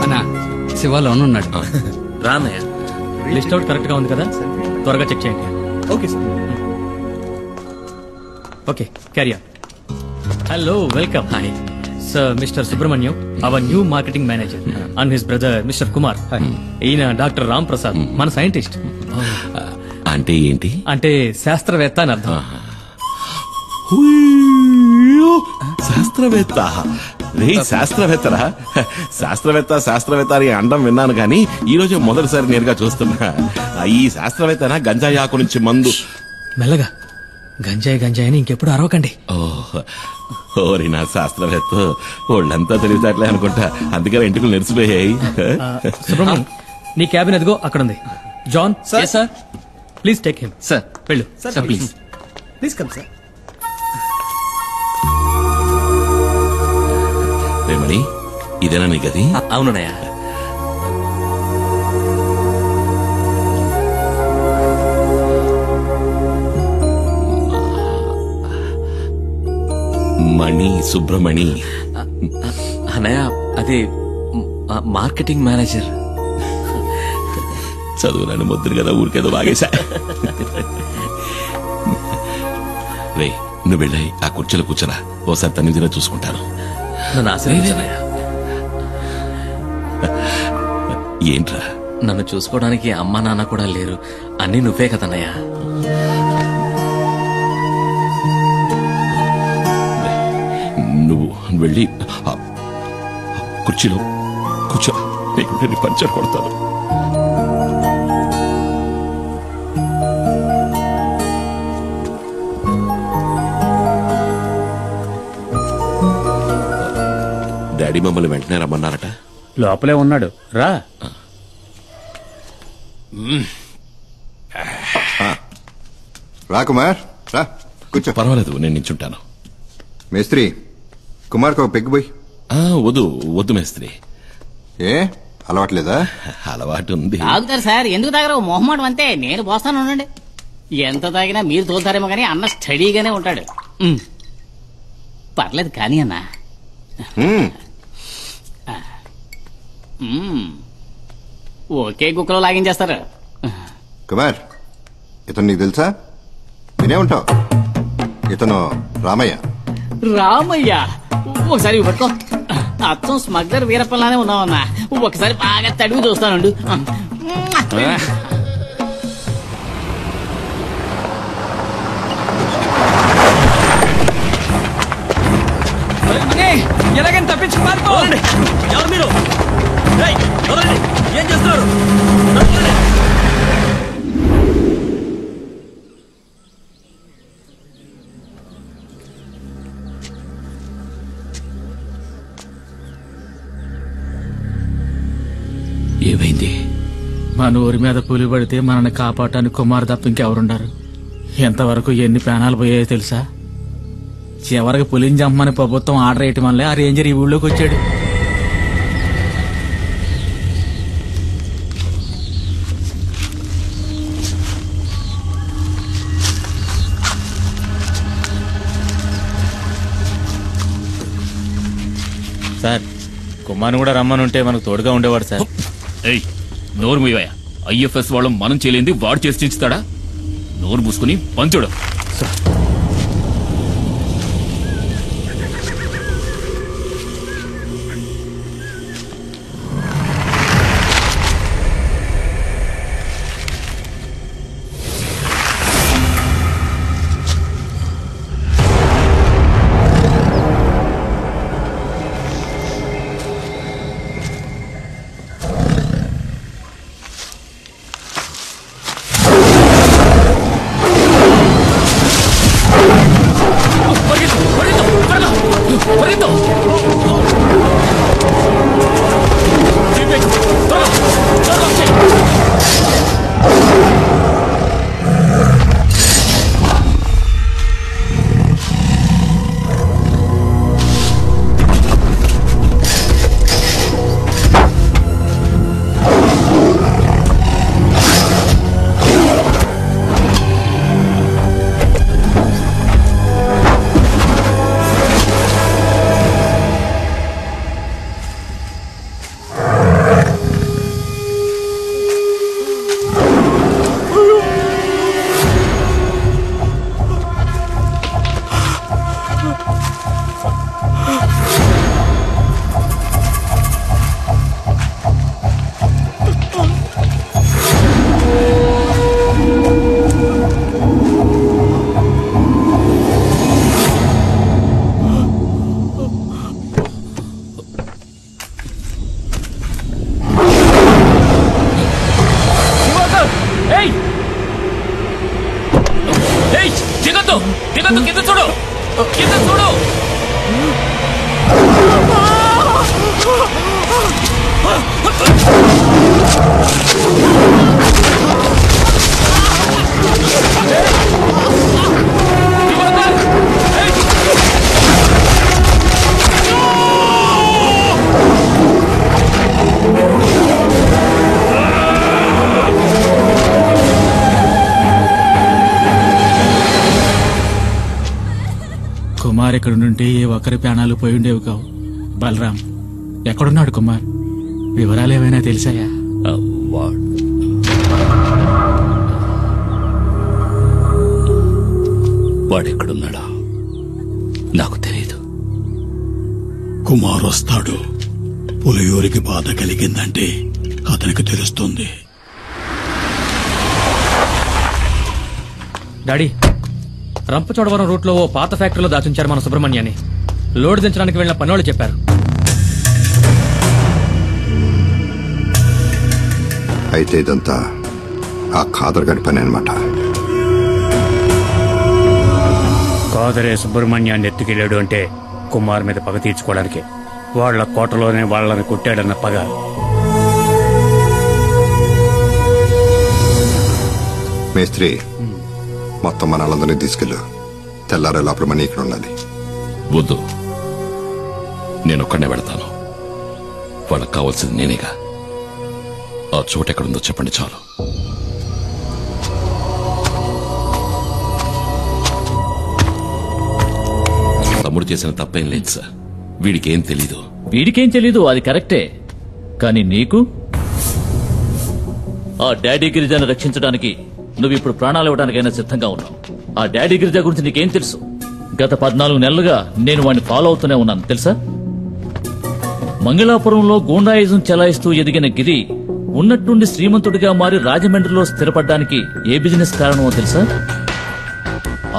అన్నా శివాలోనే ఉన్నాడు. రానయ్య. List out correct గా ఉంది కదా, త్వరగా చెక్ చేయండి. Okay sir. Okay, carry on. Hello, welcome. Hi sir, mister Subrahmanyam, our new marketing manager, and his brother mister Kumar. ఈయన డాక్టర్ రామ్ ప్రసాద్, మన సైంటిస్ట్. అంటే ఏంటి? అంటే శాస్త్రవేత్త అని అర్థం. శాస్త్రవేత్త? రే శాస్త్రవేత్తరా? శాస్త్రవేత్త అని అండం విన్నాను కానీ ఈ రోజు మొదటిసారి నేరుగా చూస్తున్నా. ఈ శాస్త్రవేత్తనా గంజాయి ఆకు నుంచి మందు? మెల్లగా, గంజాయి అని ఇంకెప్పుడు అరవకండి. ఓరి నా శాస్త్రవేత్త, వాళ్ళంతా తెలివితేటలే అనుకుంటా, అందుకని ఇంటికి నెరిసిపోయాయి. సుబ్రహ్మణ్యం, నీ క్యాబిన్ ఎదుగో అక్కడ ఉంది. John sir, please take him. Sir వెళ్ళు sir, please please come sir. Remani, ఇదేనా నీ గది? అవునయ్య. మణి, సుబ్రమణి. అన్నయ్య, అది మార్కెటింగ్ మేనేజర్. చదువులను ముద్దురు కదా, ఊరికేదో బాగేశా. రే, నువ్వు వెళ్ళాయి ఆ కుర్చీలో కూర్చోరా, ఓసారి తన్నిదిన చూసుకుంటాను. నన్ను ఆశీర్వదించనయ్య. ఏంట్రా? నన్ను చూసుకోవడానికి అమ్మా నాన్న కూడా లేరు, అన్నీ నువ్వే కదన్నయ్య. నువ్వు వెళ్ళి కుర్చీలో కూర్చో, నీకు పంచర్ కొడతాను. డాడీ మమ్మల్ని వెంటనే రమ్మన్నారట. లోపలే ఉన్నాడు, రా. రా కుమార్, రా కూర్చో. పర్వాలేదు, నేను నించుంటాను. మేస్త్రి, కుమార్కి ఒక పెగ్గు పోయి. వద్దు మేస్త్రి. ఏ అలవాట్లేదా? అలవాటు ఉంది. తాగుతారు సార్, ఎందుకు తాగరు? మొహమాటం అంతే, నేను పోస్తాను ఉండండి. ఎంత తాగినా మీరు తోలుతారేమో కానీ అన్న స్టడీగానే ఉంటాడు. పర్లేదు కానీ అన్న. ఓకే కుక్కలో లాగించేస్తారు. కుమార్, ఇతను నీకు తెలుసా? వినే ఉంటావు, ఇతను రామయ్య. రామయ్య? ఒకసారి పట్టుకో. అచ్చం స్మగ్లర్ వీరప్పలానే ఉన్నావన్నా. ఒకసారి బాగా తడివి చూస్తానుండు. ఎలాగైనా తప్పించి పారిపోండి. ఎవరు మీరు? ఏం చేస్తున్నారు? ఏమైంది? మన ఊరి మీద పులి పడితే మనల్ని కాపాడటానికి కుమార్ తప్ప ఇంకెవరుండారు? ఎంతవరకు ఎన్ని ప్రాణాలు పోయాయో తెలుసా? చివరికి పులిని చంపమని ప్రభుత్వం ఆర్డర్ వేయటం వల్లే ఆ రేంజర్ ఈ ఊళ్ళోకి వచ్చాడు. సార్, కుమార్ని కూడా రమ్మనుంటే మనకు తోడుగా ఉండేవాడు సార్. నోరు మూయవయ్యా. ఐఎఫ్ఎస్ వాళ్ళు మనం చేయలేంది వాడు చేసి చించుతాడా? నోరు మూసుకుని పంచుడు. చూడు కింద చూడు. కుమార్ ఇక్కడ నుండి ఏ ఒక్కరి ప్రాణాలు పోయి ఉండేవి కావు. బలరాం ఎక్కడున్నాడు కుమార్? వివరాలు ఏమైనా తెలిసాయా? వాడెక్కడున్నాడా నాకు తెలియదు. కుమార్ వస్తాడు. పులియూరికి బాధ కలిగిందంటే అతనికి తెలుస్తుంది. డాడీ, రంపచోడవరం రూట్ లో ఓ పాత ఫ్యాక్టరీలో దాచుంచారు మన సుబ్రహ్మణ్యాన్ని. లోడ్ దించడానికి వెళ్లిన పనోళ్ళు చెప్పారు. అయితే ఇదంతా ఆ ఖాదర్ గారి పని అనమాట. కాదరే సుబ్రహ్మణ్యాన్ని ఎత్తుకెళ్ళాడు అంటే కుమార్ మీద పగ తీర్చుకోవడానికి. వాళ్ల కోటలోనే వాళ్ళని కొట్టాడన్న పగ. మేస్త్రి, మొత్తం మన వాళ్ళందరినీ తీసుకెళ్ళు. తెల్లారే లోపల మనీ ఇక్కడ ఉండాలి. వద్దు, నేనొక్కడనే వెళతాను. వాళ్ళకి కావాల్సింది నేనేగా. ఆ చోటు ఎక్కడుందో చెప్పండి చాలు. తమ్ముడు చేసిన తప్పేం లేదు సార్. వీడికేం తెలీదు. వీడికేం తెలీదు, అది కరెక్టే. కానీ నీకు ఆ డాడీ గిరిజాను రక్షించడానికి నువ్వు ఇప్పుడు ప్రాణాలు ఇవ్వడానికైనా సిద్ధంగా ఉన్నావు. ఆ డాడీ గిరిజా గురించి నీకేం తెలుసు? గత 14 నెలలుగా నేను వాడిని ఫాలో అవుతూనే ఉన్నాను తెలుసా. మంగళాపురంలో గూండాయిజం చెలాయిస్తూ ఎదిగిన గిరి ఉన్నట్టుండి శ్రీమంతుడిగా మారి రాజమండ్రిలో స్థిరపడ్డానికి ఏ బిజినెస్ కారణమో తెలుసా?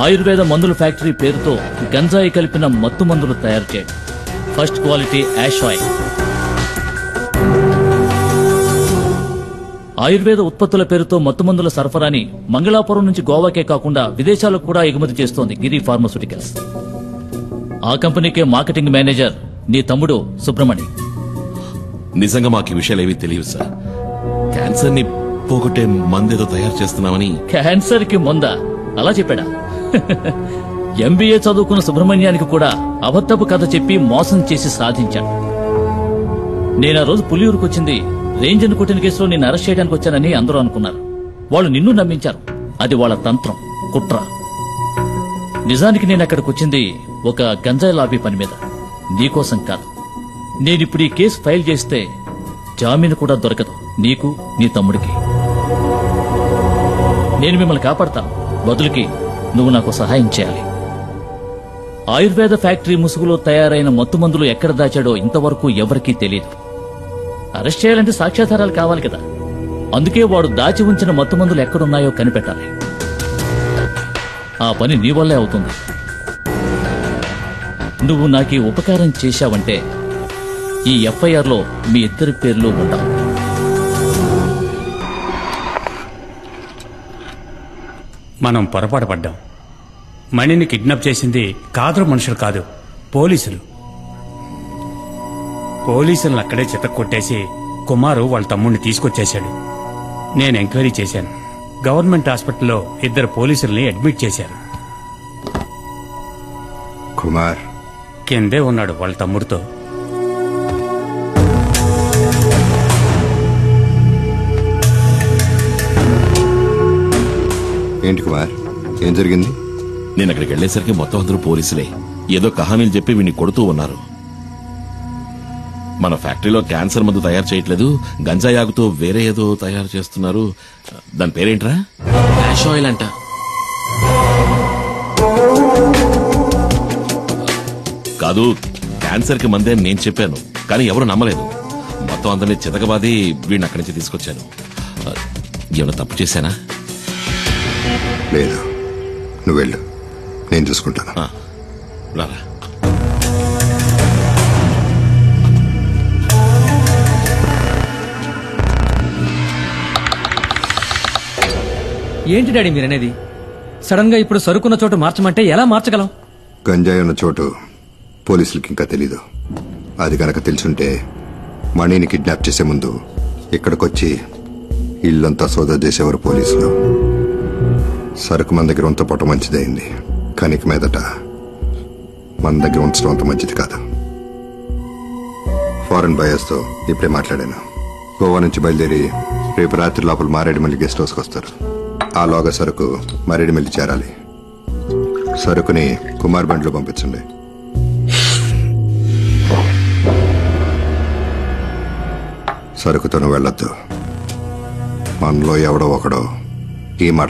ఆయుర్వేద మందుల ఫ్యాక్టరీ పేరుతో గంజాయి కలిపిన మత్తు మందులు తయారు చేయడం. First quality hash oil. Ayurveda ఉత్పత్తుల పేరుతో మత్తుమందుల సరఫరాని మంగళాపురం నుంచి గోవాకే కాకుండా విదేశాలకు కూడా ఎగుమతి చేస్తోంది గిరి ఫార్మాస్యూటికల్స్. ఆ కంపెనీకే మార్కెటింగ్ మేనేజర్ నీ తమ్ముడు సుబ్రహ్మణ్యం. నిజంగా మాకు ఈ విషయాలు ఏవీ తెలియదు సార్. క్యాన్సర్ ని పోగొట్టే మందేదో తయారు చేస్తున్నామని. క్యాన్సర్ కి మందా? అలా చెప్పాడా? ఎంబీఏ చదువుకున్న సుబ్రహ్మణ్యానికి కూడా అబద్ధపు కథ చెప్పి మోసం చేసి సాధించాడు. నేను ఆ రోజు పులియూరుకు వచ్చింది రేంజర్ కొట్టిన కేసులో నిన్ను అరెస్ట్ చేయడానికి వచ్చానని అందరూ అనుకున్నారు. వాళ్ళు నిన్ను నమ్మించారు. అది వాళ్ళ తంత్రం, కుట్ర. నిజానికి నేను అక్కడికి వచ్చింది ఒక గంజాయి లాబీ పని మీద, నీకోసం కాదు. నేనిప్పుడు ఈ కేసు ఫైల్ చేస్తే జామీను కూడా దొరకదు నీకు, నీ తమ్ముడికి. నేను మిమ్మల్ని కాపాడతాను. బదులుకి నువ్వు నాకు సహాయం చేయాలి. ఆయుర్వేద ఫ్యాక్టరీ ముసుగులో తయారైన మత్తుమందులు ఎక్కడ దాచాడో ఇంతవరకు ఎవరికీ తెలియదు. అరెస్ట్ చేయాలంటే సాక్ష్యాధారాలు కావాలి కదా. అందుకే వాడు దాచి ఉంచిన మత్తుమందులు ఎక్కడున్నాయో కనిపెట్టాలి. ఆ పని నీ వల్లే అవుతుంది. నువ్వు నాకీ ఉపకారం చేశావంటే ఈ ఎఫ్ఐఆర్లో మీ ఇద్దరి పేర్లు ఉండవు. మనం పొరపాటు పడ్డాం. మణిని కిడ్నాప్ చేసింది కాదరు మనుషులు కాదు, పోలీసులు. పోలీసులను అక్కడే చితక్కొట్టేసి కుమారు వాళ్ళ తమ్ముడిని తీసుకొచ్చేశాడు. నేను ఎంక్వైరీ చేశాను. గవర్నమెంట్ హాస్పిటల్లో 2 పోలీసుల్ని అడ్మిట్ చేశారు. కుమార్ కిందే ఉన్నాడు వాళ్ళ తమ్ముడితో. ఏంటి కుమార్, ఏం జరిగింది? నేను అక్కడికి వెళ్లేసరికి మొత్తం అందరూ పోలీసులే. ఏదో కహానీలు చెప్పి వీడిని కొడుతూ ఉన్నారు. మన ఫ్యాక్టరీలో క్యాన్సర్ మందు తయారు చేయట్లేదు, గంజాయి ఆగుతో వేరే ఏదో తయారు చేస్తున్నారు. దాని పేరేంట్రా? యాష్ ఆయిల్ అంట. కాదు, క్యాన్సర్ కి మందే నేను చెప్పాను, కానీ ఎవరు నమ్మలేదు. మొత్తం అందరినీ చితకబాది వీడిని అక్కడి నుంచి తీసుకొచ్చాను. ఏమైనా తప్పు చేశానా? లేదు, నువ్వు వెళ్ళు, నేను చూసుకుంటాను. రారా. ఏంటి డాడీ మీరనేది? సడన్ గా ఇప్పుడు సరుకున్న చోటు మార్చమంటే ఎలా మార్చగలం? గంజాయి ఉన్న చోటు పోలీసులకి ఇంకా తెలీదు. అది కనుక తెలుసుంటే మణిని కిడ్నాప్ చేసే ముందు ఇక్కడికొచ్చి ఇల్లంతా సోదా చేసేవారు పోలీసులు. సరుకు మన దగ్గర ఉంచపోవటం మంచిదైంది, కానీ ఇక మీదట మన దగ్గర ఉంచడం అంత మంచిది కాదు. ఫారెన్ బయర్స్తో ఇప్పుడే మాట్లాడాను. గోవా నుంచి బయలుదేరి రేపు రాత్రి లోపల మారేడుమల్లి గెస్ట్ హౌస్కి వస్తారు. ఆలోగా సరుకు మారేడుమల్లి చేరాలి. సరుకుని కుమార్ బండ్లో పంపించండి. సరుకుతోనూ వెళ్ళొద్దు. మనలో ఎవడో ఒకడో ఈ మాట